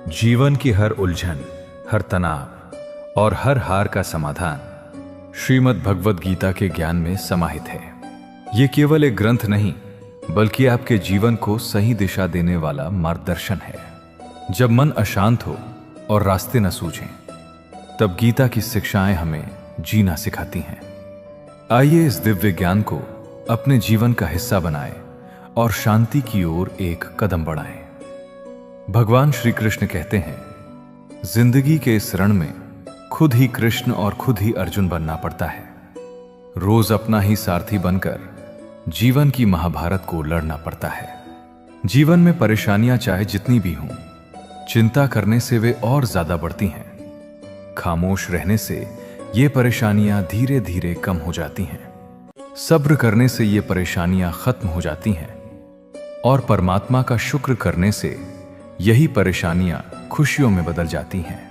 जीवन की हर उलझन, हर तनाव और हर हार का समाधान श्रीमद् भगवद गीता के ज्ञान में समाहित है। ये केवल एक ग्रंथ नहीं, बल्कि आपके जीवन को सही दिशा देने वाला मार्गदर्शन है। जब मन अशांत हो और रास्ते न सूझें, तब गीता की शिक्षाएं हमें जीना सिखाती हैं। आइए इस दिव्य ज्ञान को अपने जीवन का हिस्सा बनाएं और शांति की ओर एक कदम बढ़ाएं। भगवान श्री कृष्ण कहते हैं, जिंदगी के इस रण में खुद ही कृष्ण और खुद ही अर्जुन बनना पड़ता है। रोज अपना ही सारथी बनकर जीवन की महाभारत को लड़ना पड़ता है। जीवन में परेशानियां चाहे जितनी भी हों, चिंता करने से वे और ज्यादा बढ़ती हैं। खामोश रहने से ये परेशानियां धीरे धीरे कम हो जाती हैं। सब्र करने से ये परेशानियां खत्म हो जाती हैं और परमात्मा का शुक्र करने से यही परेशानियां खुशियों में बदल जाती हैं।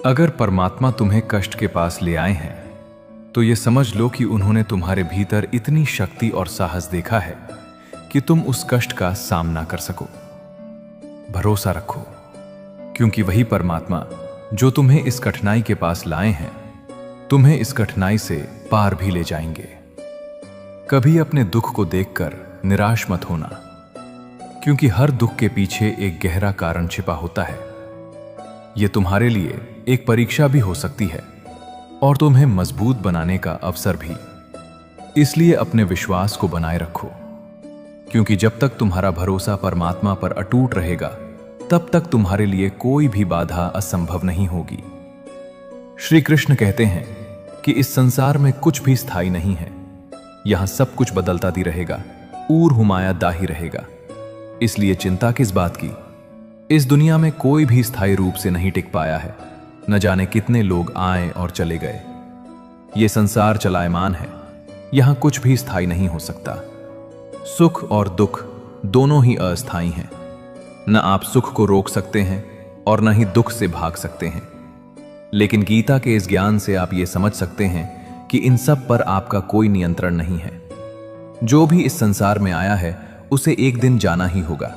अगर परमात्मा तुम्हें कष्ट के पास ले आए हैं, तो ये समझ लो कि उन्होंने तुम्हारे भीतर इतनी शक्ति और साहस देखा है कि तुम उस कष्ट का सामना कर सको। भरोसा रखो, क्योंकि वही परमात्मा जो तुम्हें इस कठिनाई के पास लाए हैं, तुम्हें इस कठिनाई से पार भी ले जाएंगे। कभी अपने दुख को देखकर निराश मत होना, क्योंकि हर दुख के पीछे एक गहरा कारण छिपा होता है। यह तुम्हारे लिए एक परीक्षा भी हो सकती है और तुम्हें मजबूत बनाने का अवसर भी। इसलिए अपने विश्वास को बनाए रखो, क्योंकि जब तक तुम्हारा भरोसा परमात्मा पर अटूट रहेगा, तब तक तुम्हारे लिए कोई भी बाधा असंभव नहीं होगी। श्री कृष्ण कहते हैं कि इस संसार में कुछ भी स्थायी नहीं है। यहां सब कुछ बदलता दी रहेगा, ऊर हुमाया दाही रहेगा। इसलिए चिंता किस बात की? इस दुनिया में कोई भी स्थायी रूप से नहीं टिक पाया है। न जाने कितने लोग आए और चले गए। यह संसार चलायमान है, यहां कुछ भी स्थायी नहीं हो सकता। सुख और दुख दोनों ही अस्थायी हैं। न आप सुख को रोक सकते हैं और न ही दुख से भाग सकते हैं। लेकिन गीता के इस ज्ञान से आप ये समझ सकते हैं कि इन सब पर आपका कोई नियंत्रण नहीं है। जो भी इस संसार में आया है, उसे एक दिन जाना ही होगा।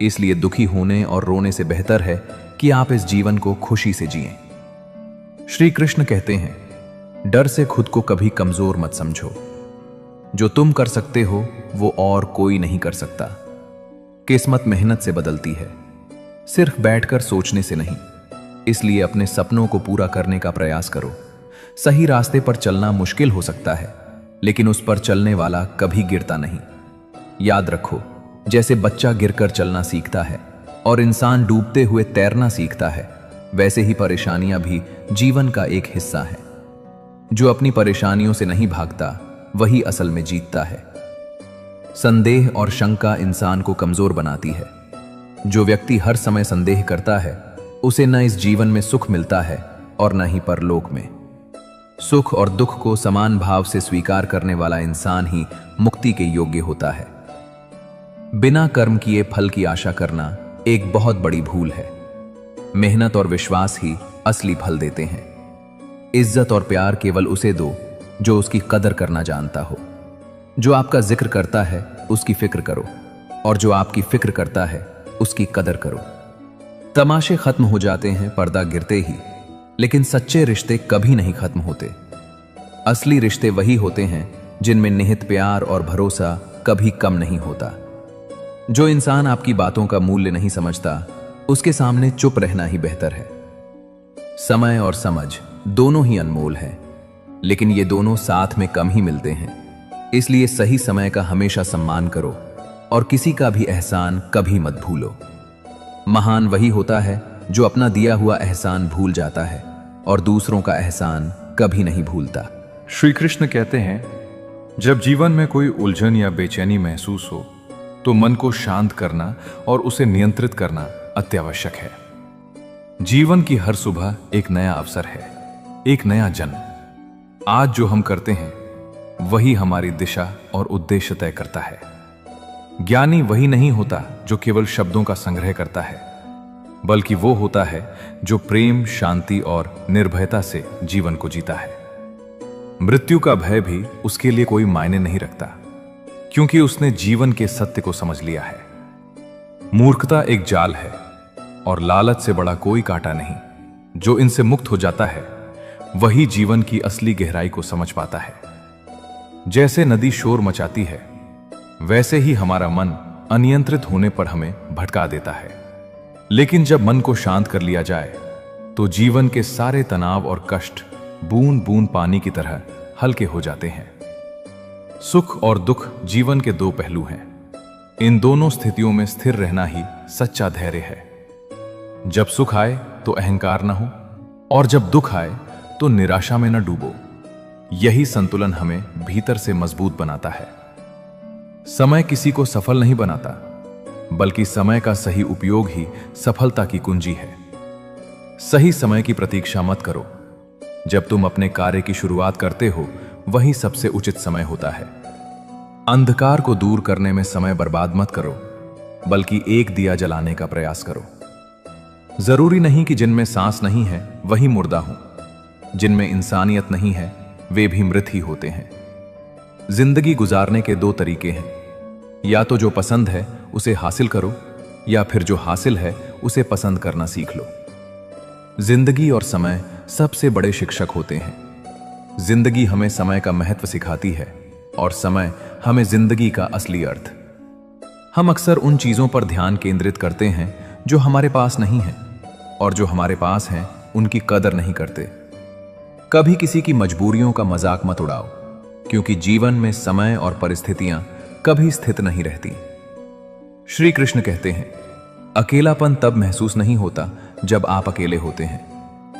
इसलिए दुखी होने और रोने से बेहतर है कि आप इस जीवन को खुशी से जिएं। श्री कृष्ण कहते हैं, डर से खुद को कभी कमजोर मत समझो। जो तुम कर सकते हो, वो और कोई नहीं कर सकता। किस्मत मेहनत से बदलती है, सिर्फ बैठकर सोचने से नहीं। इसलिए अपने सपनों को पूरा करने का प्रयास करो। सही रास्ते पर चलना मुश्किल हो सकता है, लेकिन उस पर चलने वाला कभी गिरता नहीं। याद रखो, जैसे बच्चा गिरकर चलना सीखता है और इंसान डूबते हुए तैरना सीखता है, वैसे ही परेशानियां भी जीवन का एक हिस्सा है। जो अपनी परेशानियों से नहीं भागता, वही असल में जीतता है। संदेह और शंका इंसान को कमजोर बनाती है। जो व्यक्ति हर समय संदेह करता है, उसे न इस जीवन में सुख मिलता है और न ही परलोक में। सुख और दुख को समान भाव से स्वीकार करने वाला इंसान ही मुक्ति के योग्य होता है। बिना कर्म किए फल की आशा करना एक बहुत बड़ी भूल है। मेहनत और विश्वास ही असली फल देते हैं। इज्जत और प्यार केवल उसे दो जो उसकी कदर करना जानता हो। जो आपका जिक्र करता है, उसकी फिक्र करो, और जो आपकी फिक्र करता है, उसकी कदर करो। तमाशे खत्म हो जाते हैं पर्दा गिरते ही, लेकिन सच्चे रिश्ते कभी नहीं खत्म होते। असली रिश्ते वही होते हैं जिनमें निहित प्यार और भरोसा कभी कम नहीं होता। जो इंसान आपकी बातों का मूल्य नहीं समझता, उसके सामने चुप रहना ही बेहतर है। समय और समझ दोनों ही अनमोल है, लेकिन ये दोनों साथ में कम ही मिलते हैं। इसलिए सही समय का हमेशा सम्मान करो और किसी का भी एहसान कभी मत भूलो। महान वही होता है जो अपना दिया हुआ एहसान भूल जाता है और दूसरों का एहसान कभी नहीं भूलता। श्री कृष्ण कहते हैं, जब जीवन में कोई उलझन या बेचैनी महसूस हो, तो मन को शांत करना और उसे नियंत्रित करना अत्यावश्यक है। जीवन की हर सुबह एक नया अवसर है, एक नया जन्म। आज जो हम करते हैं, वही हमारी दिशा और उद्देश्य तय करता है। ज्ञानी वही नहीं होता जो केवल शब्दों का संग्रह करता है, बल्कि वो होता है जो प्रेम, शांति और निर्भयता से जीवन को जीता है। मृत्यु का भय भी उसके लिए कोई मायने नहीं रखता, क्योंकि उसने जीवन के सत्य को समझ लिया है। मूर्खता एक जाल है, और लालच से बड़ा कोई कांटा नहीं। जो इनसे मुक्त हो जाता है वही जीवन की असली गहराई को समझ पाता है। जैसे नदी शोर मचाती है, वैसे ही हमारा मन अनियंत्रित होने पर हमें भटका देता है। लेकिन जब मन को शांत कर लिया जाए तो जीवन के सारे तनाव और कष्ट बूंद बूंद पानी की तरह हल्के हो जाते हैं। सुख और दुख जीवन के दो पहलू हैं। इन दोनों स्थितियों में स्थिर रहना ही सच्चा धैर्य है। जब सुख आए तो अहंकार न हो, और जब दुख आए तो निराशा में न डूबो। यही संतुलन हमें भीतर से मजबूत बनाता है। समय किसी को सफल नहीं बनाता, बल्कि समय का सही उपयोग ही सफलता की कुंजी है। सही समय की प्रतीक्षा मत करो। जब तुम अपने कार्य की शुरुआत करते हो, वही सबसे उचित समय होता है। अंधकार को दूर करने में समय बर्बाद मत करो, बल्कि एक दिया जलाने का प्रयास करो। जरूरी नहीं कि जिनमें सांस नहीं है वही मुर्दा हो। जिनमें इंसानियत नहीं है वे भी मृत ही होते हैं। जिंदगी गुजारने के दो तरीके हैं। या तो जो पसंद है उसे हासिल करो, या फिर जो हासिल है उसे पसंद करना सीख लो। जिंदगी और समय सबसे बड़े शिक्षक होते हैं। जिंदगी हमें समय का महत्व सिखाती है और समय हमें जिंदगी का असली अर्थ। हम अक्सर उन चीजों पर ध्यान केंद्रित करते हैं जो हमारे पास नहीं है, और जो हमारे पास हैं उनकी कदर नहीं करते। कभी किसी की मजबूरियों का मजाक मत उड़ाओ, क्योंकि जीवन में समय और परिस्थितियां कभी स्थित नहीं रहती। श्री कृष्ण कहते हैं, अकेलापन तब महसूस नहीं होता जब आप अकेले होते हैं,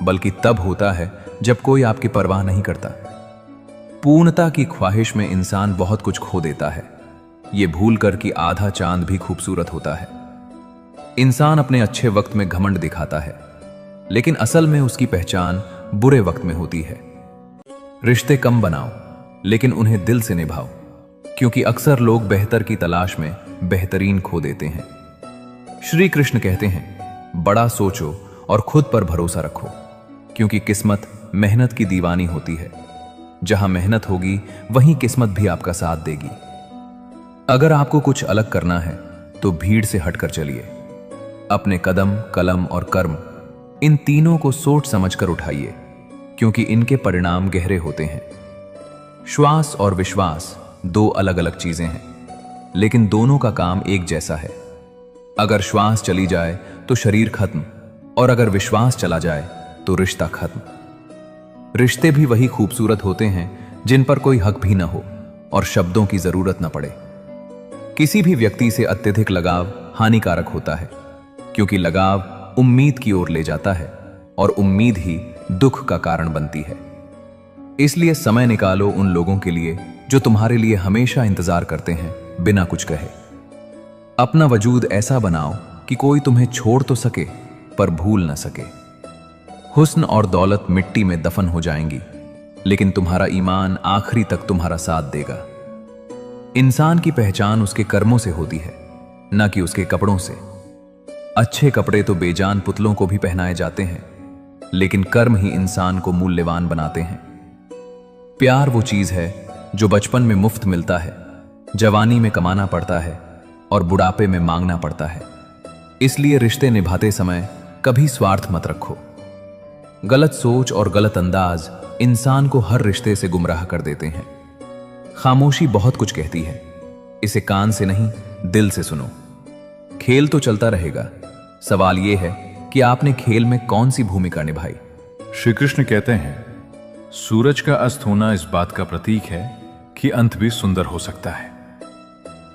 बल्कि तब होता है जब कोई आपकी परवाह नहीं करता। पूर्णता की ख्वाहिश में इंसान बहुत कुछ खो देता है, ये भूल कर कि आधा चांद भी खूबसूरत होता है। इंसान अपने अच्छे वक्त में घमंड दिखाता है, लेकिन असल में उसकी पहचान बुरे वक्त में होती है। रिश्ते कम बनाओ, लेकिन उन्हें दिल से निभाओ, क्योंकि अक्सर लोग बेहतर की तलाश में बेहतरीन खो देते हैं। श्री कृष्ण कहते हैं, बड़ा सोचो और खुद पर भरोसा रखो, क्योंकि किस्मत मेहनत की दीवानी होती है। जहां मेहनत होगी वहीं किस्मत भी आपका साथ देगी। अगर आपको कुछ अलग करना है तो भीड़ से हटकर चलिए। अपने कदम, कलम और कर्म, इन तीनों को सोच समझकर उठाइए, क्योंकि इनके परिणाम गहरे होते हैं। श्वास और विश्वास दो अलग अलग चीजें हैं, लेकिन दोनों का काम एक जैसा है। अगर श्वास चली जाए तो शरीर खत्म, और अगर विश्वास चला जाए तो रिश्ता खत्म। रिश्ते भी वही खूबसूरत होते हैं जिन पर कोई हक भी न हो और शब्दों की जरूरत न पड़े। किसी भी व्यक्ति से अत्यधिक लगाव हानिकारक होता है, क्योंकि लगाव उम्मीद की ओर ले जाता है और उम्मीद ही दुख का कारण बनती है। इसलिए समय निकालो उन लोगों के लिए जो तुम्हारे लिए हमेशा इंतजार करते हैं बिना कुछ कहे। अपना वजूद ऐसा बनाओ कि कोई तुम्हें छोड़ तो सके पर भूल न सके। हुस्न और दौलत मिट्टी में दफन हो जाएंगी, लेकिन तुम्हारा ईमान आखिरी तक तुम्हारा साथ देगा। इंसान की पहचान उसके कर्मों से होती है, न कि उसके कपड़ों से। अच्छे कपड़े तो बेजान पुतलों को भी पहनाए जाते हैं, लेकिन कर्म ही इंसान को मूल्यवान बनाते हैं। प्यार वो चीज है जो बचपन में मुफ्त मिलता है, जवानी में कमाना पड़ता है और बुढ़ापे में मांगना पड़ता है। इसलिए रिश्ते निभाते समय कभी स्वार्थ मत रखो। गलत सोच और गलत अंदाज इंसान को हर रिश्ते से गुमराह कर देते हैं। खामोशी बहुत कुछ कहती है, इसे कान से नहीं दिल से सुनो। खेल तो चलता रहेगा, सवाल यह है कि आपने खेल में कौन सी भूमिका निभाई। श्री कृष्ण कहते हैं, सूरज का अस्त होना इस बात का प्रतीक है कि अंत भी सुंदर हो सकता है।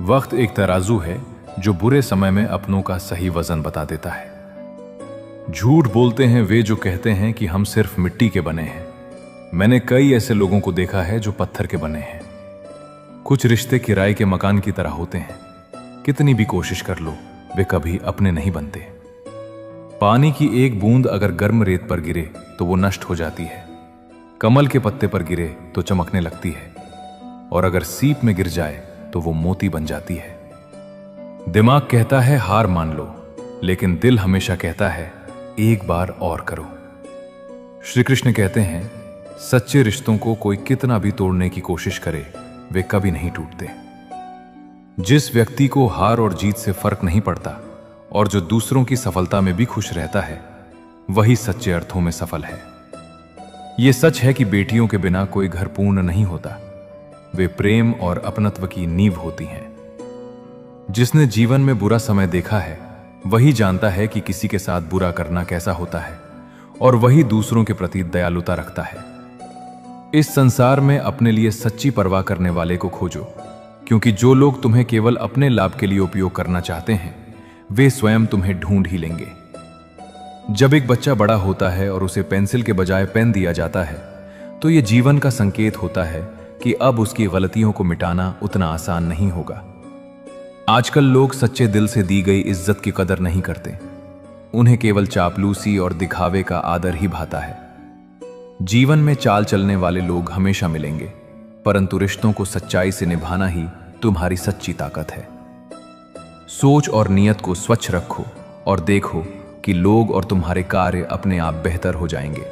वक्त एक तराजू है जो बुरे समय में अपनों का सही वजन बता देता है। झूठ बोलते हैं वे जो कहते हैं कि हम सिर्फ मिट्टी के बने हैं। मैंने कई ऐसे लोगों को देखा है जो पत्थर के बने हैं। कुछ रिश्ते किराए के मकान की तरह होते हैं, कितनी भी कोशिश कर लो वे कभी अपने नहीं बनते। पानी की एक बूंद अगर गर्म रेत पर गिरे तो वो नष्ट हो जाती है, कमल के पत्ते पर गिरे तो चमकने लगती है, और अगर सीप में गिर जाए तो वो मोती बन जाती है। दिमाग कहता है हार मान लो, लेकिन दिल हमेशा कहता है एक बार और करो। श्री कृष्ण कहते हैं, सच्चे रिश्तों को कोई कितना भी तोड़ने की कोशिश करे वे कभी नहीं टूटते। जिस व्यक्ति को हार और जीत से फर्क नहीं पड़ता और जो दूसरों की सफलता में भी खुश रहता है, वही सच्चे अर्थों में सफल है। यह सच है कि बेटियों के बिना कोई घर पूर्ण नहीं होता। वे प्रेम और अपनत्व की नींव होती हैं। जिसने जीवन में बुरा समय देखा है, वही जानता है कि किसी के साथ बुरा करना कैसा होता है, और वही दूसरों के प्रति दयालुता रखता है। इस संसार में अपने लिए सच्ची परवाह करने वाले को खोजो, क्योंकि जो लोग तुम्हें केवल अपने लाभ के लिए उपयोग करना चाहते हैं, वे स्वयं तुम्हें ढूंढ ही लेंगे। जब एक बच्चा बड़ा होता है और उसे पेंसिल के बजाय पेन दिया जाता है, तो यह जीवन का संकेत होता है कि अब उसकी गलतियों को मिटाना उतना आसान नहीं होगा। आजकल लोग सच्चे दिल से दी गई इज्जत की कदर नहीं करते। उन्हें केवल चापलूसी और दिखावे का आदर ही भाता है। जीवन में चाल चलने वाले लोग हमेशा मिलेंगे, परंतु रिश्तों को सच्चाई से निभाना ही तुम्हारी सच्ची ताकत है। सोच और नियत को स्वच्छ रखो और देखो कि लोग और तुम्हारे कार्य अपने आप बेहतर हो जाएंगे।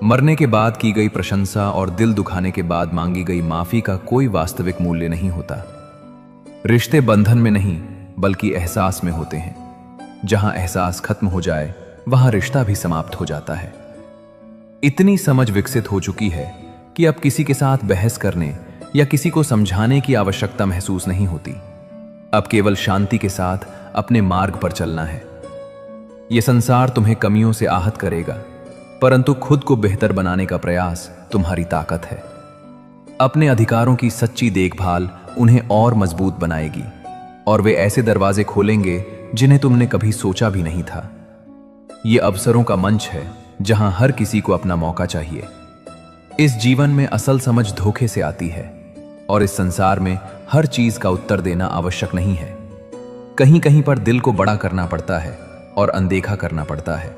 मरने के बाद की गई प्रशंसा और दिल दुखाने के बाद मांगी गई माफी का कोई वास्तविक मूल्य नहीं होता। रिश्ते बंधन में नहीं, बल्कि एहसास में होते हैं। जहां एहसास खत्म हो जाए, वहां रिश्ता भी समाप्त हो जाता है। इतनी समझ विकसित हो चुकी है कि अब किसी के साथ बहस करने या किसी को समझाने की आवश्यकता महसूस नहीं होती। अब केवल शांति के साथ अपने मार्ग पर चलना है। यह संसार तुम्हें कमियों से आहत करेगा, परंतु खुद को बेहतर बनाने का प्रयास तुम्हारी ताकत है। अपने अधिकारों की सच्ची देखभाल उन्हें और मजबूत बनाएगी, और वे ऐसे दरवाजे खोलेंगे जिन्हें तुमने कभी सोचा भी नहीं था। यह अवसरों का मंच है जहां हर किसी को अपना मौका चाहिए। इस जीवन में असल समझ धोखे से आती है, और इस संसार में हर चीज का उत्तर देना आवश्यक नहीं है। कहीं कहीं पर दिल को बड़ा करना पड़ता है और अनदेखा करना पड़ता है।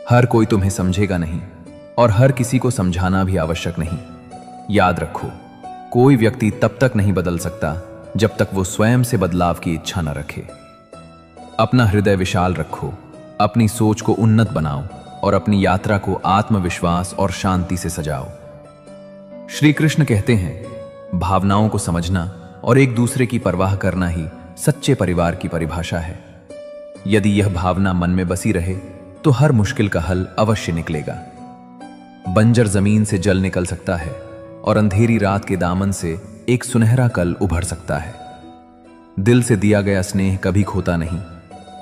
हर कोई तुम्हें समझेगा नहीं, और हर किसी को समझाना भी आवश्यक नहीं। याद रखो, कोई व्यक्ति तब तक नहीं बदल सकता जब तक वो स्वयं से बदलाव की इच्छा न रखे। अपना हृदय विशाल रखो, अपनी सोच को उन्नत बनाओ और अपनी यात्रा को आत्मविश्वास और शांति से सजाओ। श्री कृष्ण कहते हैं, भावनाओं को समझना और एक दूसरे की परवाह करना ही सच्चे परिवार की परिभाषा है। यदि यह भावना मन में बसी रहे तो हर मुश्किल का हल अवश्य निकलेगा। बंजर जमीन से जल निकल सकता है और अंधेरी रात के दामन से एक सुनहरा कल उभर सकता है। दिल से दिया गया स्नेह कभी खोता नहीं,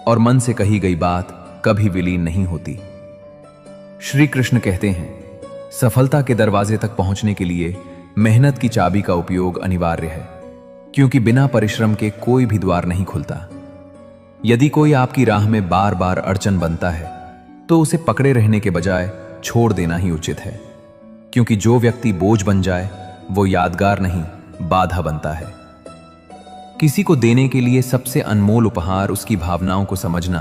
और मन से कही गई बात कभी विलीन नहीं होती। श्री कृष्ण कहते हैं, सफलता के दरवाजे तक पहुंचने के लिए मेहनत की चाबी का उपयोग अनिवार्य है, क्योंकि बिना परिश्रम के कोई भी द्वार नहीं खुलता। यदि कोई आपकी राह में बार बार अड़चन बनता है, तो उसे पकड़े रहने के बजाय छोड़ देना ही उचित है, क्योंकि जो व्यक्ति बोझ बन जाए वो यादगार नहीं, बाधा बनता है। किसी को देने के लिए सबसे अनमोल उपहार उसकी भावनाओं को समझना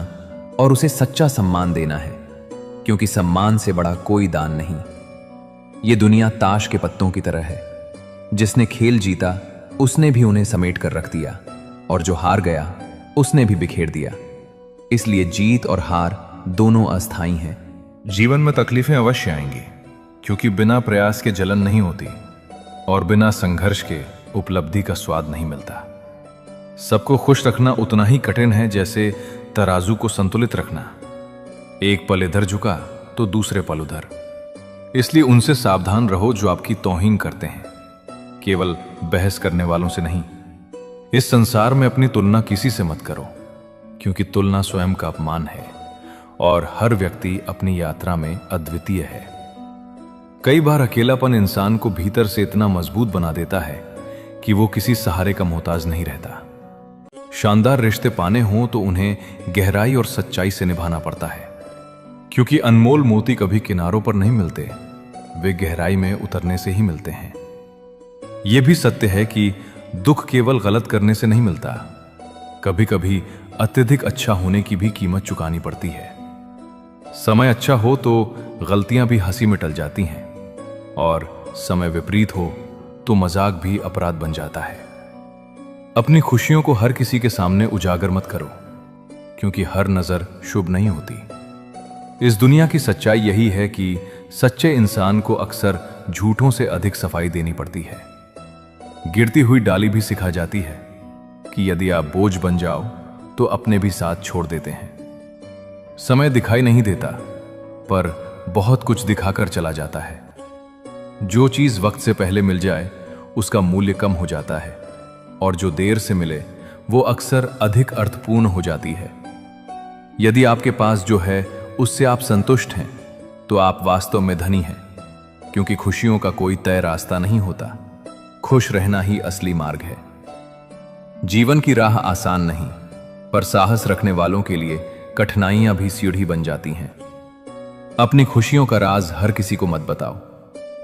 और उसे सच्चा सम्मान देना है, क्योंकि सम्मान से बड़ा कोई दान नहीं। ये दुनिया ताश के पत्तों की तरह है। जिसने खेल जीता उसने भी उन्हें समेट कर रख दिया, और जो हार गया उसने भी बिखेर दिया। इसलिए जीत और हार दोनों अस्थायी हैं। जीवन में तकलीफें अवश्य आएंगी, क्योंकि बिना प्रयास के जलन नहीं होती और बिना संघर्ष के उपलब्धि का स्वाद नहीं मिलता। सबको खुश रखना उतना ही कठिन है जैसे तराजू को संतुलित रखना। एक पल इधर झुका तो दूसरे पल उधर। इसलिए उनसे सावधान रहो जो आपकी तौहीन करते हैं, केवल बहस करने वालों से नहीं। इस संसार में अपनी तुलना किसी से मत करो, क्योंकि तुलना स्वयं का अपमान है, और हर व्यक्ति अपनी यात्रा में अद्वितीय है। कई बार अकेलापन इंसान को भीतर से इतना मजबूत बना देता है कि वो किसी सहारे का मोहताज नहीं रहता। शानदार रिश्ते पाने हों तो उन्हें गहराई और सच्चाई से निभाना पड़ता है, क्योंकि अनमोल मोती कभी किनारों पर नहीं मिलते, वे गहराई में उतरने से ही मिलते हैं। यह भी सत्य है कि दुख केवल गलत करने से नहीं मिलता, कभी कभी अत्यधिक अच्छा होने की भी कीमत चुकानी पड़ती है। समय अच्छा हो तो गलतियां भी हंसी में टल जाती हैं, और समय विपरीत हो तो मजाक भी अपराध बन जाता है। अपनी खुशियों को हर किसी के सामने उजागर मत करो, क्योंकि हर नजर शुभ नहीं होती। इस दुनिया की सच्चाई यही है कि सच्चे इंसान को अक्सर झूठों से अधिक सफाई देनी पड़ती है। गिरती हुई डाली भी सिखा जाती है कि यदि आप बोझ बन जाओ तो तो अपने भी साथ छोड़ देते हैं। समय दिखाई नहीं देता, पर बहुत कुछ दिखाकर चला जाता है। जो चीज वक्त से पहले मिल जाए उसका मूल्य कम हो जाता है, और जो देर से मिले वो अक्सर अधिक अर्थपूर्ण हो जाती है। यदि आपके पास जो है उससे आप संतुष्ट हैं, तो आप वास्तव में धनी हैं, क्योंकि खुशियों का कोई तय रास्ता नहीं होता। खुश रहना ही असली मार्ग है। जीवन की राह आसान नहीं, पर साहस रखने वालों के लिए कठिनाइयां भी सीढ़ी बन जाती हैं। अपनी खुशियों का राज हर किसी को मत बताओ,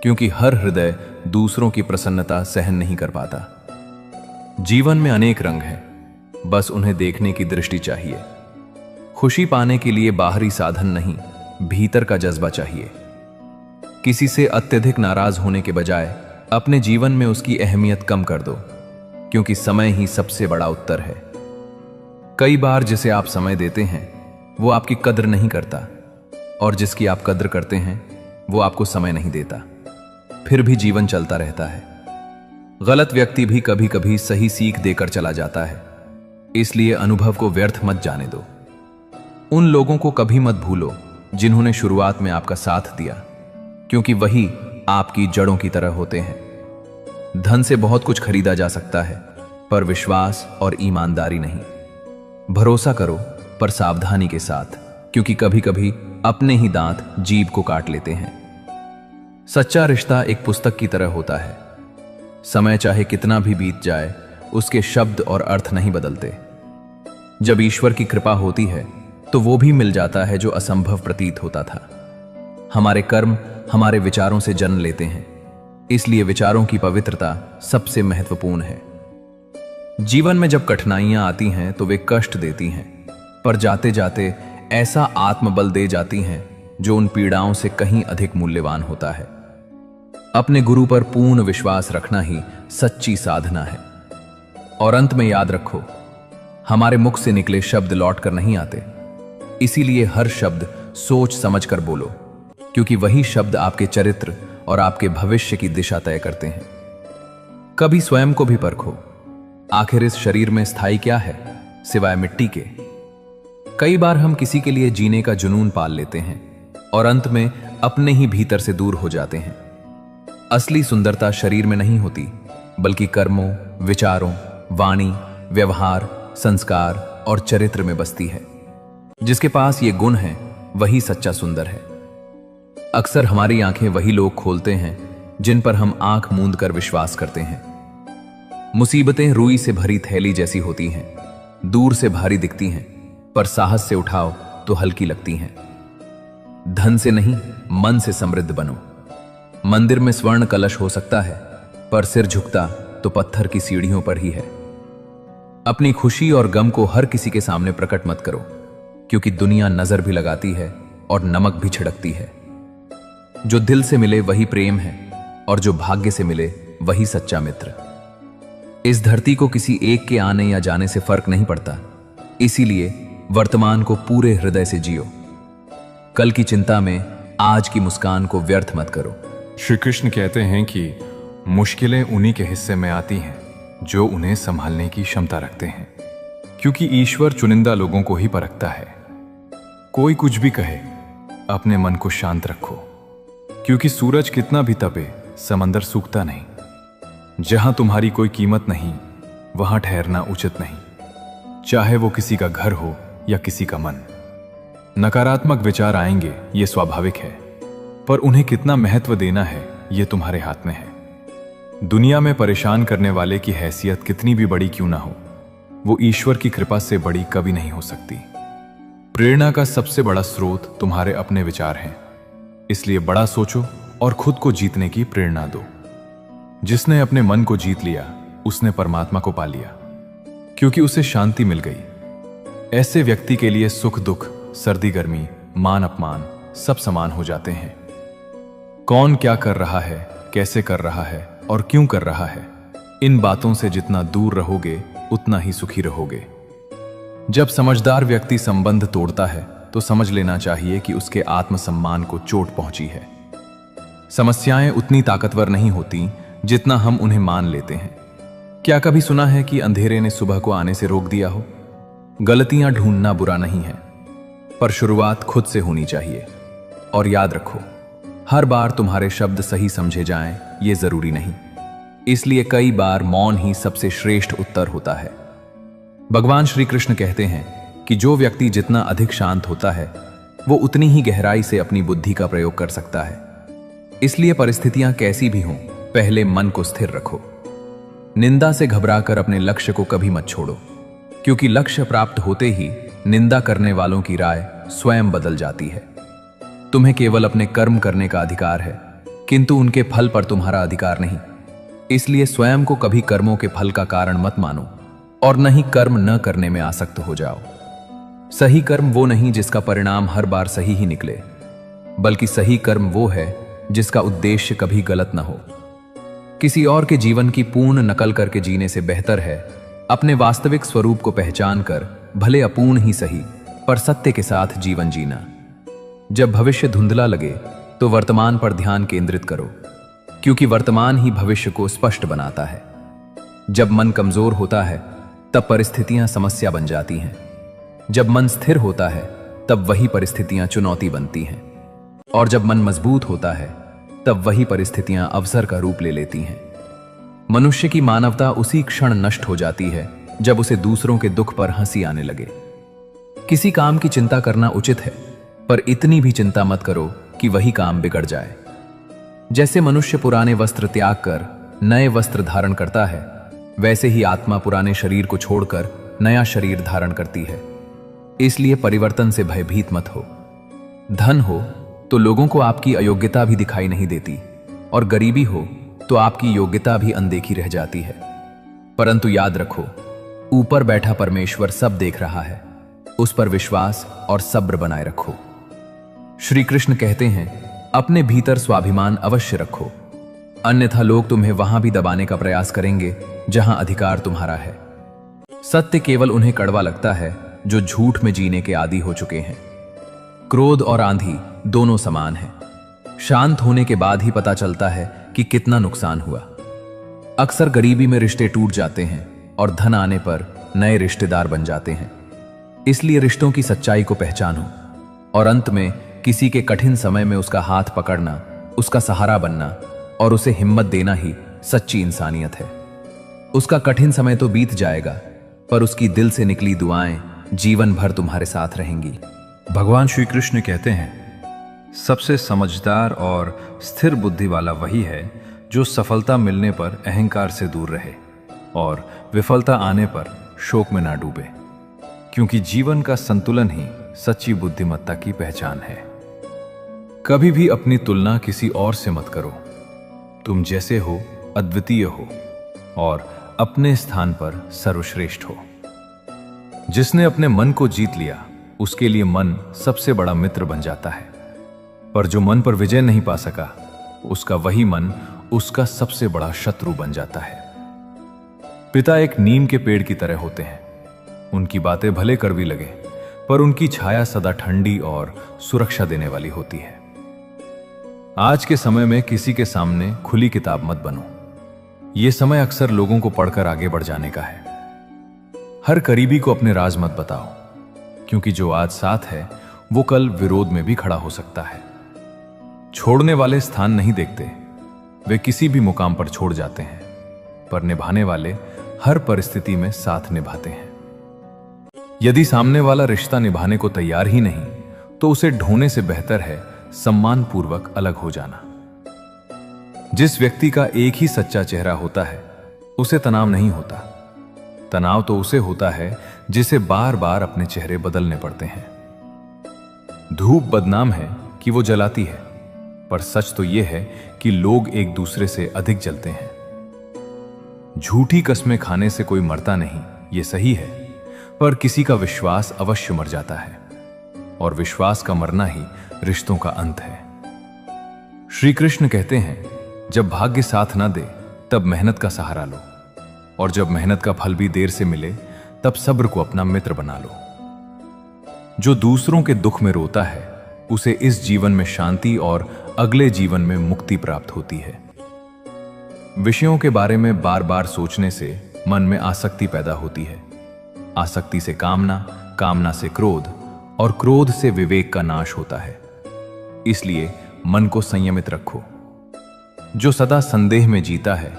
क्योंकि हर हृदय दूसरों की प्रसन्नता सहन नहीं कर पाता। जीवन में अनेक रंग हैं, बस उन्हें देखने की दृष्टि चाहिए। खुशी पाने के लिए बाहरी साधन नहीं, भीतर का जज्बा चाहिए। किसी से अत्यधिक नाराज होने के बजाय अपने जीवन में उसकी अहमियत कम कर दो, क्योंकि समय ही सबसे बड़ा उत्तर है। कई बार जिसे आप समय देते हैं वो आपकी कद्र नहीं करता, और जिसकी आप कद्र करते हैं वो आपको समय नहीं देता। फिर भी जीवन चलता रहता है। गलत व्यक्ति भी कभी कभी सही सीख देकर चला जाता है, इसलिए अनुभव को व्यर्थ मत जाने दो। उन लोगों को कभी मत भूलो जिन्होंने शुरुआत में आपका साथ दिया, क्योंकि वही आपकी जड़ों की तरह होते हैं। धन से बहुत कुछ खरीदा जा सकता है, पर विश्वास और ईमानदारी नहीं। भरोसा करो, पर सावधानी के साथ, क्योंकि कभी कभी अपने ही दांत जीभ को काट लेते हैं। सच्चा रिश्ता एक पुस्तक की तरह होता है। समय चाहे कितना भी बीत जाए, उसके शब्द और अर्थ नहीं बदलते। जब ईश्वर की कृपा होती है तो वो भी मिल जाता है जो असंभव प्रतीत होता था। हमारे कर्म हमारे विचारों से जन्म लेते हैं, इसलिए विचारों की पवित्रता सबसे महत्वपूर्ण है। जीवन में जब कठिनाइयां आती हैं तो वे कष्ट देती हैं, पर जाते जाते ऐसा आत्मबल दे जाती हैं जो उन पीड़ाओं से कहीं अधिक मूल्यवान होता है। अपने गुरु पर पूर्ण विश्वास रखना ही सच्ची साधना है। और अंत में याद रखो, हमारे मुख से निकले शब्द लौट कर नहीं आते, इसीलिए हर शब्द सोच समझ कर बोलो, क्योंकि वही शब्द आपके चरित्र और आपके भविष्य की दिशा तय करते हैं। कभी स्वयं को भी परखो, आखिर इस शरीर में स्थायी क्या है सिवाय मिट्टी के। कई बार हम किसी के लिए जीने का जुनून पाल लेते हैं और अंत में अपने ही भीतर से दूर हो जाते हैं। असली सुंदरता शरीर में नहीं होती, बल्कि कर्मों, विचारों, वाणी, व्यवहार, संस्कार और चरित्र में बसती है। जिसके पास ये गुण है वही सच्चा सुंदर है। अक्सर हमारी आंखें वही लोग खोलते हैं जिन पर हम आंख मूंद कर विश्वास करते हैं। मुसीबतें रुई से भरी थैली जैसी होती हैं, दूर से भारी दिखती हैं, पर साहस से उठाओ तो हल्की लगती हैं। धन से नहीं, मन से समृद्ध बनो। मंदिर में स्वर्ण कलश हो सकता है, पर सिर झुकता तो पत्थर की सीढ़ियों पर ही है। अपनी खुशी और गम को हर किसी के सामने प्रकट मत करो, क्योंकि दुनिया नजर भी लगाती है और नमक भी छिड़कती है। जो दिल से मिले वही प्रेम है, और जो भाग्य से मिले वही सच्चा मित्र। इस धरती को किसी एक के आने या जाने से फर्क नहीं पड़ता, इसीलिए वर्तमान को पूरे हृदय से जियो। कल की चिंता में आज की मुस्कान को व्यर्थ मत करो। श्री कृष्ण कहते हैं कि मुश्किलें उन्हीं के हिस्से में आती हैं जो उन्हें संभालने की क्षमता रखते हैं, क्योंकि ईश्वर चुनिंदा लोगों को ही परखता है। कोई कुछ भी कहे, अपने मन को शांत रखो, क्योंकि सूरज कितना भी तपे समंदर सूखता नहीं। जहां तुम्हारी कोई कीमत नहीं, वहां ठहरना उचित नहीं, चाहे वो किसी का घर हो या किसी का मन। नकारात्मक विचार आएंगे, ये स्वाभाविक है, पर उन्हें कितना महत्व देना है ये तुम्हारे हाथ में है। दुनिया में परेशान करने वाले की हैसियत कितनी भी बड़ी क्यों ना हो, वो ईश्वर की कृपा से बड़ी कभी नहीं हो सकती। प्रेरणा का सबसे बड़ा स्रोत तुम्हारे अपने विचार हैं, इसलिए बड़ा सोचो और खुद को जीतने की प्रेरणा दो। जिसने अपने मन को जीत लिया उसने परमात्मा को पा लिया, क्योंकि उसे शांति मिल गई। ऐसे व्यक्ति के लिए सुख दुख, सर्दी गर्मी, मान अपमान सब समान हो जाते हैं। कौन क्या कर रहा है, कैसे कर रहा है और क्यों कर रहा है, इन बातों से जितना दूर रहोगे उतना ही सुखी रहोगे। जब समझदार व्यक्ति संबंध तोड़ता है तो समझ लेना चाहिए कि उसके आत्मसम्मान को चोट पहुंची है। समस्याएं उतनी ताकतवर नहीं होती जितना हम उन्हें मान लेते हैं। क्या कभी सुना है कि अंधेरे ने सुबह को आने से रोक दिया हो? गलतियां ढूंढना बुरा नहीं है, पर शुरुआत खुद से होनी चाहिए। और याद रखो, हर बार तुम्हारे शब्द सही समझे जाएं ये जरूरी नहीं, इसलिए कई बार मौन ही सबसे श्रेष्ठ उत्तर होता है। भगवान श्री कृष्ण कहते हैं कि जो व्यक्ति जितना अधिक शांत होता है वो उतनी ही गहराई से अपनी बुद्धि का प्रयोग कर सकता है। इसलिए परिस्थितियां कैसी भी हों, पहले मन को स्थिर रखो। निंदा से घबराकर अपने लक्ष्य को कभी मत छोड़ो, क्योंकि लक्ष्य प्राप्त होते ही निंदा करने वालों की राय स्वयं बदल जाती है। तुम्हें केवल अपने कर्म करने का अधिकार है, किंतु उनके फल पर तुम्हारा अधिकार नहीं। इसलिए स्वयं को कभी कर्मों के फल का कारण मत मानो और न ही कर्म न करने में आसक्त हो जाओ। सही कर्म वो नहीं जिसका परिणाम हर बार सही ही निकले, बल्कि सही कर्म वो है जिसका उद्देश्य कभी गलत न हो। किसी और के जीवन की पूर्ण नकल करके जीने से बेहतर है अपने वास्तविक स्वरूप को पहचान कर भले अपूर्ण ही सही पर सत्य के साथ जीवन जीना। जब भविष्य धुंधला लगे तो वर्तमान पर ध्यान केंद्रित करो, क्योंकि वर्तमान ही भविष्य को स्पष्ट बनाता है। जब मन कमजोर होता है तब परिस्थितियां समस्या बन जाती हैं। जब मन स्थिर होता है तब वही परिस्थितियां चुनौती बनती हैं, और जब मन मजबूत होता है तब वही परिस्थितियां अवसर का रूप ले लेती हैं। मनुष्य की मानवता उसी क्षण नष्ट हो जाती है जब उसे दूसरों के दुख पर हंसी आने लगे। किसी काम की चिंता करना उचित है, पर इतनी भी चिंता मत करो कि वही काम बिगड़ जाए। जैसे मनुष्य पुराने वस्त्र त्याग कर नए वस्त्र धारण करता है, वैसे ही आत्मा पुराने शरीर को छोड़कर नया शरीर धारण करती है। इसलिए परिवर्तन से भयभीत मत हो। धन हो तो लोगों को आपकी अयोग्यता भी दिखाई नहीं देती, और गरीबी हो तो आपकी योग्यता भी अनदेखी रह जाती है। परंतु याद रखो, ऊपर बैठा परमेश्वर सब देख रहा है। उस पर विश्वास और सब्र बनाए रखो। श्री कृष्ण कहते हैं, अपने भीतर स्वाभिमान अवश्य रखो, अन्यथा लोग तुम्हें वहां भी दबाने का प्रयास करेंगे जहां अधिकार तुम्हारा है। सत्य केवल उन्हें कड़वा लगता है जो झूठ में जीने के आदी हो चुके हैं। क्रोध और आंधी दोनों समान हैं। शांत होने के बाद ही पता चलता है कि कितना नुकसान हुआ। अक्सर गरीबी में रिश्ते टूट जाते हैं और धन आने पर नए रिश्तेदार बन जाते हैं। इसलिए रिश्तों की सच्चाई को पहचानो, और अंत में किसी के कठिन समय में उसका हाथ पकड़ना, उसका सहारा बनना और उसे हिम्मत देना ही सच्ची इंसानियत है। उसका कठिन समय तो बीत जाएगा, पर उसकी दिल से निकली दुआएं जीवन भर तुम्हारे साथ रहेंगी। भगवान श्री कृष्ण कहते हैं, सबसे समझदार और स्थिर बुद्धि वाला वही है जो सफलता मिलने पर अहंकार से दूर रहे और विफलता आने पर शोक में ना डूबे, क्योंकि जीवन का संतुलन ही सच्ची बुद्धिमत्ता की पहचान है। कभी भी अपनी तुलना किसी और से मत करो। तुम जैसे हो अद्वितीय हो और अपने स्थान पर सर्वश्रेष्ठ हो। जिसने अपने मन को जीत लिया उसके लिए मन सबसे बड़ा मित्र बन जाता है, पर जो मन पर विजय नहीं पा सका उसका वही मन उसका सबसे बड़ा शत्रु बन जाता है। पिता एक नीम के पेड़ की तरह होते हैं। उनकी बातें भले कड़वी लगे, पर उनकी छाया सदा ठंडी और सुरक्षा देने वाली होती है। आज के समय में किसी के सामने खुली किताब मत बनो। यह समय अक्सर लोगों को पढ़कर आगे बढ़ जाने का है। हर करीबी को अपने राज मत बताओ, क्योंकि जो आज साथ है वो कल विरोध में भी खड़ा हो सकता है। छोड़ने वाले स्थान नहीं देखते, वे किसी भी मुकाम पर छोड़ जाते हैं, पर निभाने वाले हर परिस्थिति में साथ निभाते हैं। यदि सामने वाला रिश्ता निभाने को तैयार ही नहीं, तो उसे ढोने से बेहतर है सम्मान पूर्वक अलग हो जाना। जिस व्यक्ति का एक ही सच्चा चेहरा होता है उसे तनाव नहीं होता। तनाव तो उसे होता है जिसे बार बार अपने चेहरे बदलने पड़ते हैं। धूप बदनाम है कि वो जलाती है, पर सच तो यह है कि लोग एक दूसरे से अधिक जलते हैं। झूठी कस्में खाने से कोई मरता नहीं, ये सही है, पर किसी का विश्वास अवश्य मर जाता है, और विश्वास का मरना ही रिश्तों का अंत है। श्री कृष्ण कहते हैं, जब भाग्य साथ ना दे तब मेहनत का सहारा लो, और जब मेहनत का फल भी देर से मिले तब सब्र को अपना मित्र बना लो। जो दूसरों के दुख में रोता है उसे इस जीवन में शांति और अगले जीवन में मुक्ति प्राप्त होती है। विषयों के बारे में बार बार सोचने से मन में आसक्ति पैदा होती है। आसक्ति से कामना, कामना से क्रोध और क्रोध से विवेक का नाश होता है। इसलिए मन को संयमित रखो। जो सदा संदेह में जीता है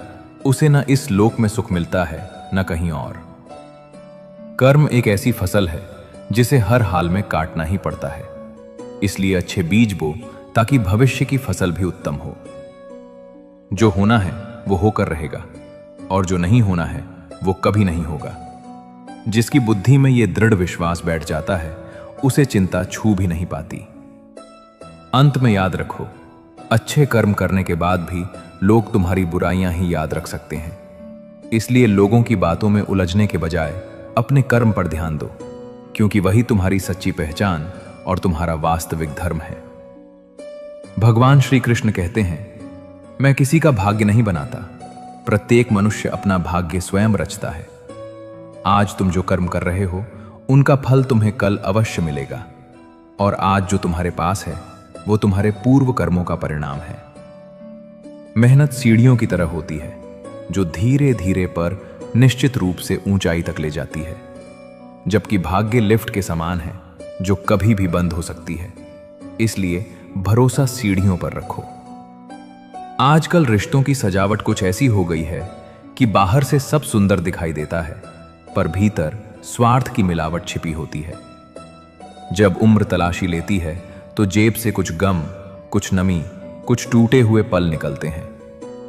उसे न इस लोक में सुख मिलता है न कहीं और। कर्म एक ऐसी फसल है जिसे हर हाल में काटना ही पड़ता है। इसलिए अच्छे बीज बो ताकि भविष्य की फसल भी उत्तम हो। जो होना है वो होकर रहेगा और जो नहीं होना है वो कभी नहीं होगा। जिसकी बुद्धि में ये दृढ़ विश्वास बैठ जाता है उसे चिंता छू भी नहीं पाती। अंत में याद रखो, अच्छे कर्म करने के बाद भी लोग तुम्हारी बुराइयां ही याद रख सकते हैं। इसलिए लोगों की बातों में उलझने के बजाय अपने कर्म पर ध्यान दो, क्योंकि वही तुम्हारी सच्ची पहचान और तुम्हारा वास्तविक धर्म है। भगवान श्री कृष्ण कहते हैं, मैं किसी का भाग्य नहीं बनाता, प्रत्येक मनुष्य अपना भाग्य स्वयं रचता है। आज तुम जो कर्म कर रहे हो उनका फल तुम्हें कल अवश्य मिलेगा, और आज जो तुम्हारे पास है वो तुम्हारे पूर्व कर्मों का परिणाम है। मेहनत सीढ़ियों की तरह होती है जो धीरे धीरे पर निश्चित रूप से ऊंचाई तक ले जाती है, जबकि भाग्य लिफ्ट के समान है जो कभी भी बंद हो सकती है। इसलिए भरोसा सीढ़ियों पर रखो। आजकल रिश्तों की सजावट कुछ ऐसी हो गई है कि बाहर से सब सुंदर दिखाई देता है, पर भीतर स्वार्थ की मिलावट छिपी होती है। जब उम्र तलाशी लेती है तो जेब से कुछ गम, कुछ नमी, कुछ टूटे हुए पल निकलते हैं,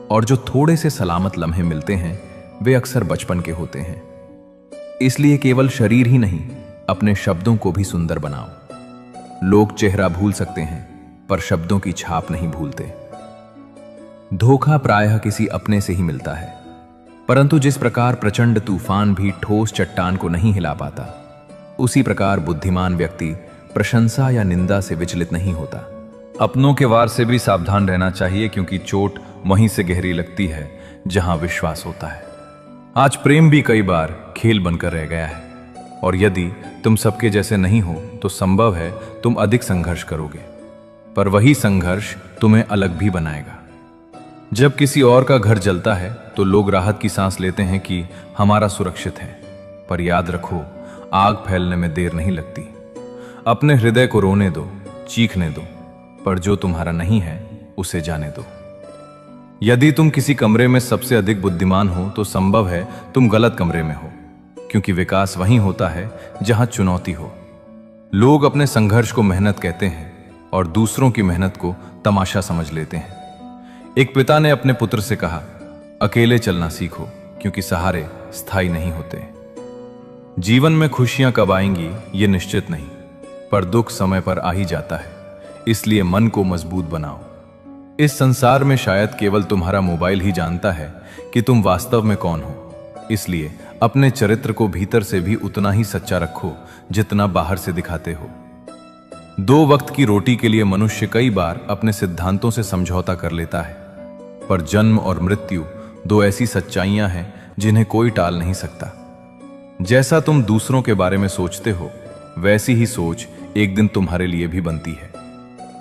और जो थोड़े से सलामत लम्हे मिलते हैं वे अक्सर बचपन के होते हैं। इसलिए केवल शरीर ही नहीं, अपने शब्दों को भी सुंदर बनाओ। लोग चेहरा भूल सकते हैं पर शब्दों की छाप नहीं भूलते। धोखा प्रायः किसी अपने से ही मिलता है, परंतु जिस प्रकार प्रचंड तूफान भी ठोस चट्टान को नहीं हिला पाता, उसी प्रकार बुद्धिमान व्यक्ति प्रशंसा या निंदा से विचलित नहीं होता। अपनों के वार से भी सावधान रहना चाहिए, क्योंकि चोट वहीं से गहरी लगती है जहां विश्वास होता है। आज प्रेम भी कई बार खेल बनकर रह गया है, और यदि तुम सबके जैसे नहीं हो तो संभव है तुम अधिक संघर्ष करोगे, पर वही संघर्ष तुम्हें अलग भी बनाएगा। जब किसी और का घर जलता है तो लोग राहत की सांस लेते हैं कि हमारा सुरक्षित है, पर याद रखो, आग फैलने में देर नहीं लगती। अपने हृदय को रोने दो, चीखने दो, पर जो तुम्हारा नहीं है उसे जाने दो। यदि तुम किसी कमरे में सबसे अधिक बुद्धिमान हो तो संभव है तुम गलत कमरे में हो, क्योंकि विकास वहीं होता है जहां चुनौती हो। लोग अपने संघर्ष को मेहनत कहते हैं और दूसरों की मेहनत को तमाशा समझ लेते हैं। एक पिता ने अपने पुत्र से कहा, अकेले चलना सीखो, क्योंकि सहारे स्थायी नहीं होते। जीवन में खुशियां कब आएंगी ये निश्चित नहीं, पर दुख समय पर आ ही जाता है। इसलिए मन को मजबूत बनाओ। इस संसार में शायद केवल तुम्हारा मोबाइल ही जानता है कि तुम वास्तव में कौन हो। इसलिए अपने चरित्र को भीतर से भी उतना ही सच्चा रखो जितना बाहर से दिखाते हो। 2 वक्त की रोटी के लिए मनुष्य कई बार अपने सिद्धांतों से समझौता कर लेता है, पर जन्म और मृत्यु 2 ऐसी सच्चाइयां हैं जिन्हें कोई टाल नहीं सकता। जैसा तुम दूसरों के बारे में सोचते हो, वैसी ही सोच एक दिन तुम्हारे लिए भी बनती है।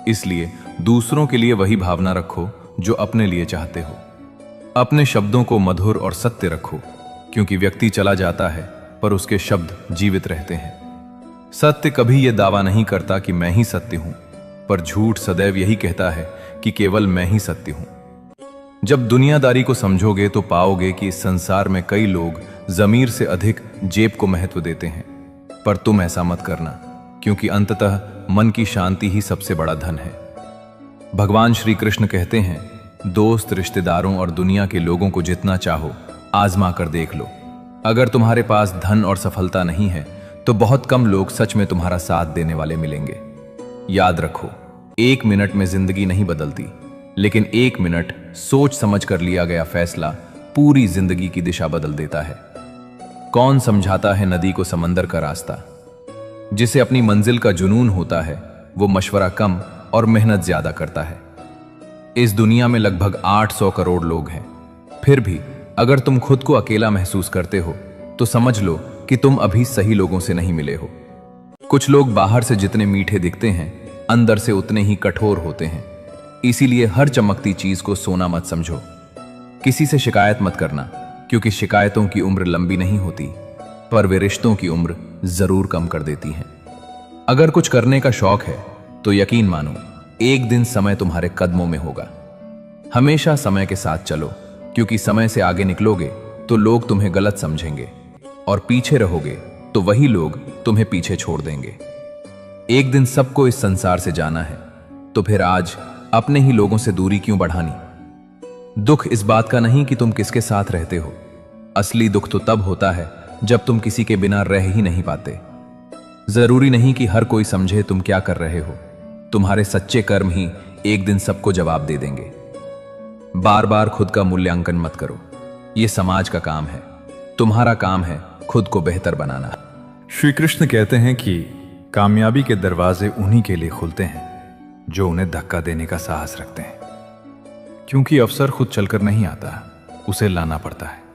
इसलिए दूसरों के लिए वही भावना रखो जो अपने लिए चाहते हो। अपने शब्दों को मधुर और सत्य रखो, क्योंकि व्यक्ति चला जाता है पर उसके शब्द जीवित रहते हैं। सत्य कभी यह दावा नहीं करता कि मैं ही सत्य हूं, पर झूठ सदैव यही कहता है कि केवल मैं ही सत्य हूं। जब दुनियादारी को समझोगे तो पाओगे कि इस संसार में कई लोग जमीर से अधिक जेब को महत्व देते हैं, पर तुम ऐसा मत करना, क्योंकि अंततः मन की शांति ही सबसे बड़ा धन है। भगवान श्री कृष्ण कहते हैं, दोस्त, रिश्तेदारों और दुनिया के लोगों को जितना चाहो आजमा कर देख लो। अगर तुम्हारे पास धन और सफलता नहीं है तो बहुत कम लोग सच में तुम्हारा साथ देने वाले मिलेंगे। याद रखो, 1 मिनट में जिंदगी नहीं बदलती, लेकिन 1 मिनट सोच समझ कर लिया गया फैसला पूरी जिंदगी की दिशा बदल देता है। कौन समझाता है नदी को समंदर का रास्ता? जिसे अपनी मंजिल का जुनून होता है वो मशवरा कम और मेहनत ज्यादा करता है। इस दुनिया में लगभग 800 करोड़ लोग हैं, फिर भी अगर तुम खुद को अकेला महसूस करते हो तो समझ लो कि तुम अभी सही लोगों से नहीं मिले हो। कुछ लोग बाहर से जितने मीठे दिखते हैं, अंदर से उतने ही कठोर होते हैं। इसीलिए हर चमकती चीज को सोना मत समझो। किसी से शिकायत मत करना, क्योंकि शिकायतों की उम्र लंबी नहीं होती। पर वे रिश्तों की उम्र जरूर कम कर देती हैं। अगर कुछ करने का शौक है तो यकीन मानो एक दिन समय तुम्हारे कदमों में होगा। हमेशा समय के साथ चलो, क्योंकि समय से आगे निकलोगे तो लोग तुम्हें गलत समझेंगे और पीछे रहोगे तो वही लोग तुम्हें पीछे छोड़ देंगे। एक दिन सबको इस संसार से जाना है, तो फिर आज अपने ही लोगों से दूरी क्यों बढ़ानी। दुख इस बात का नहीं कि तुम किसके साथ रहते हो, असली दुख तो तब होता है जब तुम किसी के बिना रह ही नहीं पाते। जरूरी नहीं कि हर कोई समझे तुम क्या कर रहे हो, तुम्हारे सच्चे कर्म ही एक दिन सबको जवाब दे देंगे। बार बार खुद का मूल्यांकन मत करो, यह समाज का काम है, तुम्हारा काम है खुद को बेहतर बनाना। श्री कृष्ण कहते हैं कि कामयाबी के दरवाजे उन्हीं के लिए खुलते हैं जो उन्हें धक्का देने का साहस रखते हैं, क्योंकि अवसर खुद चलकर नहीं आता, उसे लाना पड़ता है।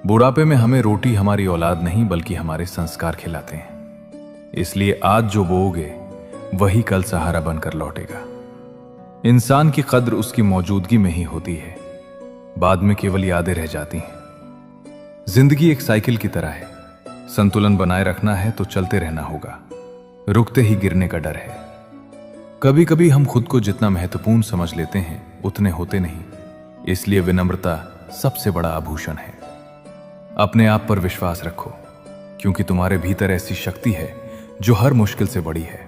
बुढ़ापे में हमें रोटी हमारी औलाद नहीं बल्कि हमारे संस्कार खिलाते हैं। इसलिए आज जो बोओगे वही कल सहारा बनकर लौटेगा। इंसान की कद्र उसकी मौजूदगी में ही होती है, बाद में केवल यादें रह जाती हैं। जिंदगी एक साइकिल की तरह है, संतुलन बनाए रखना है तो चलते रहना होगा, रुकते ही गिरने का डर है। कभी कभी हम खुद को जितना महत्वपूर्ण समझ लेते हैं उतने होते नहीं, इसलिए विनम्रता सबसे बड़ा आभूषण है। अपने आप पर विश्वास रखो, क्योंकि तुम्हारे भीतर ऐसी शक्ति है जो हर मुश्किल से बड़ी है।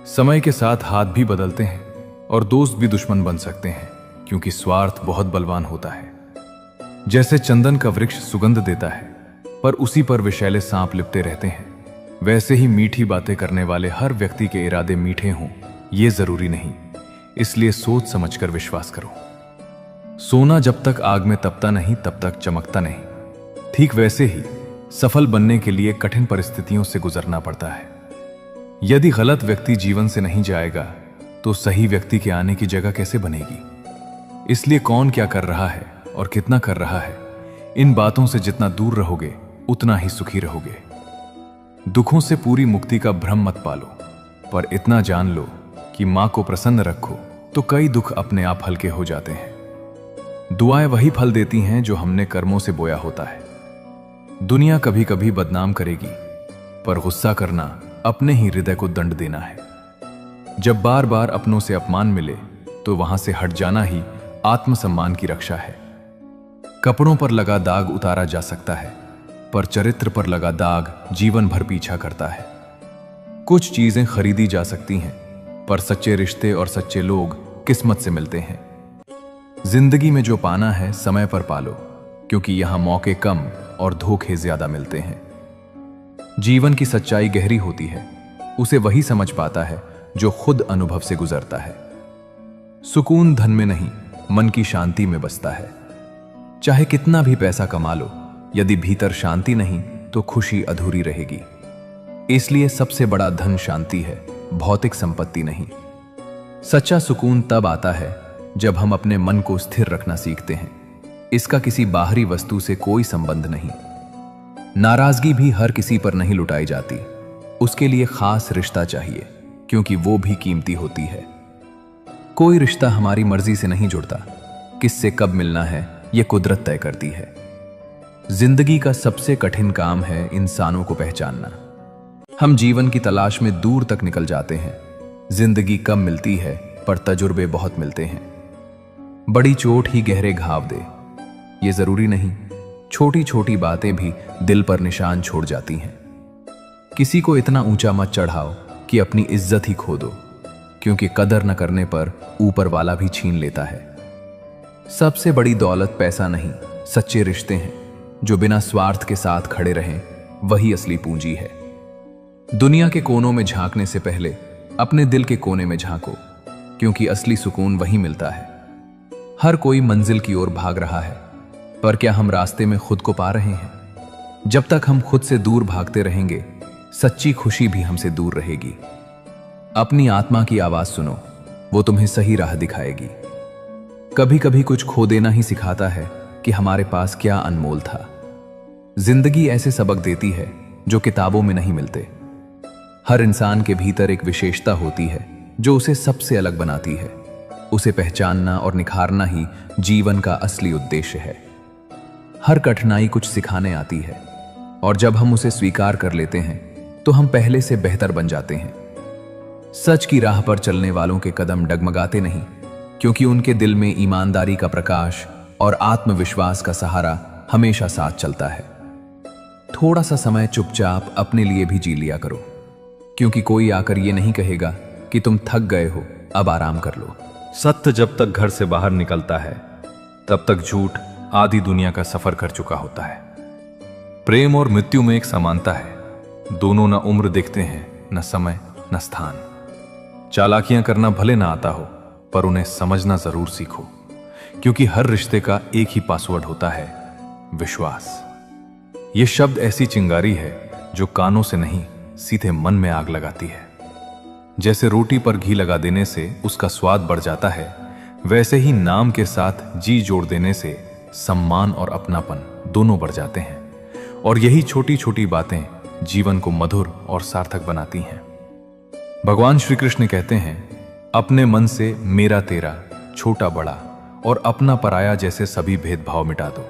समय के साथ हाथ भी बदलते हैं और दोस्त भी दुश्मन बन सकते हैं, क्योंकि स्वार्थ बहुत बलवान होता है। जैसे चंदन का वृक्ष सुगंध देता है पर उसी पर विषैले सांप लिपटे रहते हैं, वैसे ही मीठी बातें करने वाले हर व्यक्ति के इरादे मीठे हों ये जरूरी नहीं, इसलिए सोच समझकर विश्वास करो। सोना जब तक आग में तपता नहीं तब तक चमकता नहीं, ठीक वैसे ही सफल बनने के लिए कठिन परिस्थितियों से गुजरना पड़ता है। यदि गलत व्यक्ति जीवन से नहीं जाएगा तो सही व्यक्ति के आने की जगह कैसे बनेगी। इसलिए कौन क्या कर रहा है और कितना कर रहा है, इन बातों से जितना दूर रहोगे उतना ही सुखी रहोगे। दुखों से पूरी मुक्ति का भ्रम मत पालो, पर इतना जान लो कि मां को प्रसन्न रखो तो कई दुख अपने आप हल्के हो जाते हैं। दुआएं वही फल देती हैं जो हमने कर्मों से बोया होता है। दुनिया कभी कभी बदनाम करेगी, पर गुस्सा करना अपने ही हृदय को दंड देना है। जब बार बार अपनों से अपमान मिले तो वहां से हट जाना ही आत्मसम्मान की रक्षा है। कपड़ों पर लगा दाग उतारा जा सकता है, पर चरित्र पर लगा दाग जीवन भर पीछा करता है। कुछ चीजें खरीदी जा सकती हैं, पर सच्चे रिश्ते और सच्चे लोग किस्मत से मिलते हैं। जिंदगी में जो पाना है समय पर पालो, क्योंकि यहां मौके कम और धोखे ज्यादा मिलते हैं। जीवन की सच्चाई गहरी होती है, उसे वही समझ पाता है जो खुद अनुभव से गुजरता है। सुकून धन में नहीं, मन की शांति में बसता है। चाहे कितना भी पैसा कमा लो, यदि भीतर शांति नहीं तो खुशी अधूरी रहेगी। इसलिए सबसे बड़ा धन शांति है, भौतिक संपत्ति नहीं। सच्चा सुकून तब आता है जब हम अपने मन को स्थिर रखना सीखते हैं। इसका किसी बाहरी वस्तु से कोई संबंध नहीं। नाराजगी भी हर किसी पर नहीं लुटाई जाती, उसके लिए खास रिश्ता चाहिए, क्योंकि वो भी कीमती होती है। कोई रिश्ता हमारी मर्जी से नहीं जुड़ता, किससे कब मिलना है यह कुदरत तय करती है। जिंदगी का सबसे कठिन काम है इंसानों को पहचानना। हम जीवन की तलाश में दूर तक निकल जाते हैं। जिंदगी कम मिलती है पर तजुर्बे बहुत मिलते हैं। बड़ी चोट ही गहरे घाव दे, ये जरूरी नहीं। छोटी छोटी बातें भी दिल पर निशान छोड़ जाती हैं। किसी को इतना ऊंचा मत चढ़ाओ कि अपनी इज्जत ही खो दो, क्योंकि कदर न करने पर ऊपर वाला भी छीन लेता है। सबसे बड़ी दौलत पैसा नहीं, सच्चे रिश्ते हैं जो बिना स्वार्थ के साथ खड़े रहें, वही असली पूंजी है। दुनिया के कोनों में झांकने से पहले अपने दिल के कोने में झांको, क्योंकि असली सुकून वहीं मिलता है। हर कोई मंजिल की ओर भाग रहा है, पर क्या हम रास्ते में खुद को पा रहे हैं? जब तक हम खुद से दूर भागते रहेंगे, सच्ची खुशी भी हमसे दूर रहेगी। अपनी आत्मा की आवाज सुनो, वो तुम्हें सही राह दिखाएगी। कभी कभी कुछ खो देना ही सिखाता है कि हमारे पास क्या अनमोल था। जिंदगी ऐसे सबक देती है जो किताबों में नहीं मिलते। हर इंसान के भीतर एक विशेषता होती है जो उसे सबसे अलग बनाती है। उसे पहचानना और निखारना ही जीवन का असली उद्देश्य है। हर कठिनाई कुछ सिखाने आती है, और जब हम उसे स्वीकार कर लेते हैं तो हम पहले से बेहतर बन जाते हैं। सच की राह पर चलने वालों के कदम डगमगाते नहीं, क्योंकि उनके दिल में ईमानदारी का प्रकाश और आत्मविश्वास का सहारा हमेशा साथ चलता है। थोड़ा सा समय चुपचाप अपने लिए भी जी लिया करो, क्योंकि कोई आकर ये नहीं कहेगा कि तुम थक गए हो, अब आराम कर लो। सत्य जब तक घर से बाहर निकलता है तब तक झूठ आधी दुनिया का सफर कर चुका होता है। प्रेम और मृत्यु में एक समानता है, दोनों न उम्र देखते हैं, न समय, न स्थान। चालाकियां करना भले ना आता हो, पर उन्हें समझना जरूर सीखो, क्योंकि हर रिश्ते का एक ही पासवर्ड होता है, विश्वास। यह शब्द ऐसी चिंगारी है जो कानों से नहीं सीधे मन में आग लगाती है। जैसे रोटी पर घी लगा देने से उसका स्वाद बढ़ जाता है, वैसे ही नाम के साथ जी जोड़ देने से सम्मान और अपनापन दोनों बढ़ जाते हैं। और यही छोटी छोटी बातें जीवन को मधुर और सार्थक बनाती हैं। भगवान श्री कृष्ण कहते हैं, अपने मन से मेरा तेरा, छोटा बड़ा और अपना पराया जैसे सभी भेदभाव मिटा दो।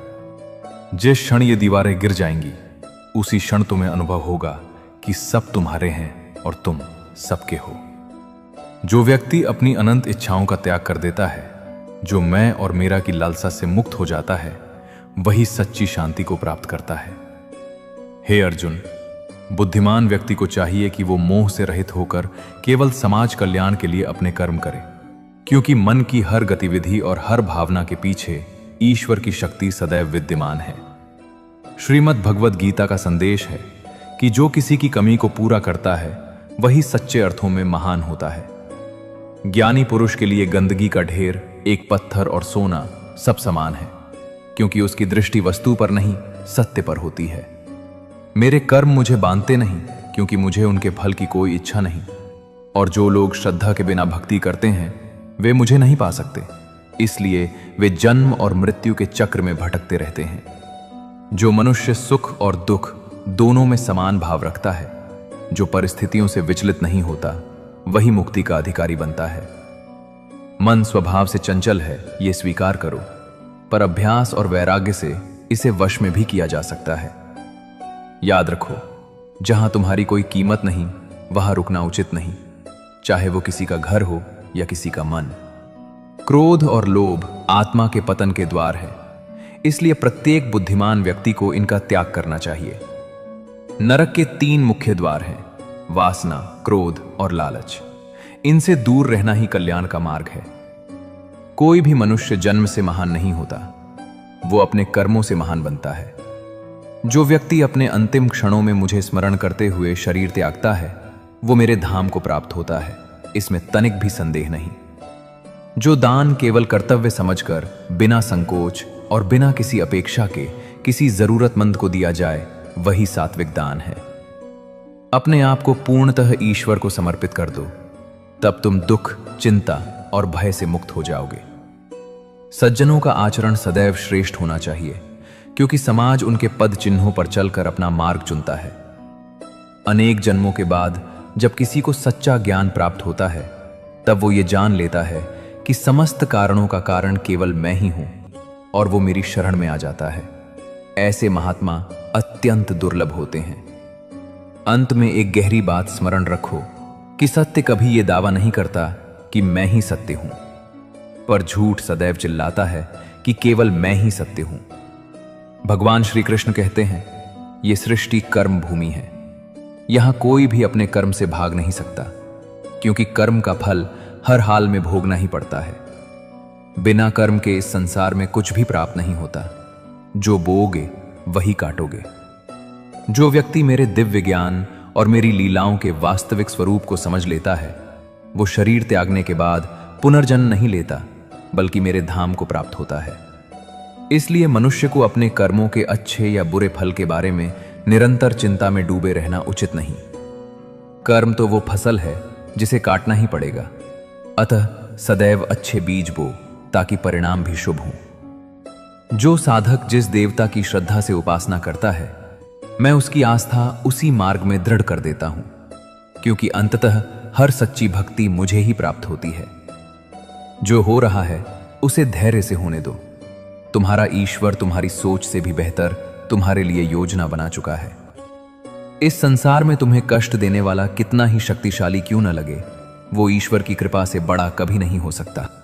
जिस क्षण ये दीवारें गिर जाएंगी, उसी क्षण तुम्हें अनुभव होगा कि सब तुम्हारे हैं और तुम सबके हो। जो व्यक्ति अपनी अनंत इच्छाओं का त्याग कर देता है, जो मैं और मेरा की लालसा से मुक्त हो जाता है, वही सच्ची शांति को प्राप्त करता है। हे अर्जुन, बुद्धिमान व्यक्ति को चाहिए कि वो मोह से रहित होकर केवल समाज कल्याण के लिए अपने कर्म करे, क्योंकि मन की हर गतिविधि और हर भावना के पीछे ईश्वर की शक्ति सदैव विद्यमान है। श्रीमद् भगवद गीता का संदेश है कि जो किसी की कमी को पूरा करता है, वही सच्चे अर्थों में महान होता है। ज्ञानी पुरुष के लिए गंदगी का ढेर, एक पत्थर और सोना सब समान है, क्योंकि उसकी दृष्टि वस्तु पर नहीं, सत्य पर होती है। मेरे कर्म मुझे बांधते नहीं, क्योंकि मुझे उनके फल की कोई इच्छा नहीं। और जो लोग श्रद्धा के बिना भक्ति करते हैं, वे मुझे नहीं पा सकते, इसलिए वे जन्म और मृत्यु के चक्र में भटकते रहते हैं। जो मनुष्य सुख और दुख दोनों में समान भाव रखता है, जो परिस्थितियों से विचलित नहीं होता, वही मुक्ति का अधिकारी बनता है। मन स्वभाव से चंचल है, ये स्वीकार करो, पर अभ्यास और वैराग्य से इसे वश में भी किया जा सकता है। याद रखो, जहां तुम्हारी कोई कीमत नहीं, वहां रुकना उचित नहीं, चाहे वो किसी का घर हो या किसी का मन। क्रोध और लोभ आत्मा के पतन के द्वार है, इसलिए प्रत्येक बुद्धिमान व्यक्ति को इनका त्याग करना चाहिए। नरक के 3 मुख्य द्वार हैं, वासना, क्रोध और लालच। इनसे दूर रहना ही कल्याण का मार्ग है। कोई भी मनुष्य जन्म से महान नहीं होता, वो अपने कर्मों से महान बनता है। जो व्यक्ति अपने अंतिम क्षणों में मुझे स्मरण करते हुए शरीर त्यागता है, वो मेरे धाम को प्राप्त होता है, इसमें तनिक भी संदेह नहीं। जो दान केवल कर्तव्य समझकर बिना संकोच और बिना किसी अपेक्षा के किसी जरूरतमंद को दिया जाए, वही सात्विक दान है। अपने आप को पूर्णतः ईश्वर को समर्पित कर दो, तब तुम दुख, चिंता और भय से मुक्त हो जाओगे। सज्जनों का आचरण सदैव श्रेष्ठ होना चाहिए, क्योंकि समाज उनके पद चिन्हों पर चलकर अपना मार्ग चुनता है। अनेक जन्मों के बाद जब किसी को सच्चा ज्ञान प्राप्त होता है, तब वो ये जान लेता है कि समस्त कारणों का कारण केवल मैं ही हूं, और वो मेरी शरण में आ जाता है। ऐसे महात्मा अत्यंत दुर्लभ होते हैं। अंत में एक गहरी बात स्मरण रखो कि सत्य कभी यह दावा नहीं करता कि मैं ही सत्य हूं, पर झूठ सदैव चिल्लाता है कि केवल मैं ही सत्य हूं। भगवान श्री कृष्ण कहते हैं, यह सृष्टि कर्म भूमि है। यहां कोई भी अपने कर्म से भाग नहीं सकता, क्योंकि कर्म का फल हर हाल में भोगना ही पड़ता है। बिना कर्म के इस संसार में कुछ भी प्राप्त नहीं होता। जो बोओगे वही काटोगे। जो व्यक्ति मेरे दिव्य ज्ञान और मेरी लीलाओं के वास्तविक स्वरूप को समझ लेता है, वो शरीर त्यागने के बाद पुनर्जन्म नहीं लेता, बल्कि मेरे धाम को प्राप्त होता है। इसलिए मनुष्य को अपने कर्मों के अच्छे या बुरे फल के बारे में निरंतर चिंता में डूबे रहना उचित नहीं। कर्म तो वो फसल है जिसे काटना ही पड़ेगा। अतः सदैव अच्छे बीज बो, ताकि परिणाम भी शुभ हो। जो साधक जिस देवता की श्रद्धा से उपासना करता है, मैं उसकी आस्था उसी मार्ग में दृढ़ कर देता हूं, क्योंकि अंततः हर सच्ची भक्ति मुझे ही प्राप्त होती है। जो हो रहा है उसे धैर्य से होने दो। तुम्हारा ईश्वर तुम्हारी सोच से भी बेहतर तुम्हारे लिए योजना बना चुका है। इस संसार में तुम्हें कष्ट देने वाला कितना ही शक्तिशाली क्यों न लगे, वो ईश्वर की कृपा से बड़ा कभी नहीं हो सकता।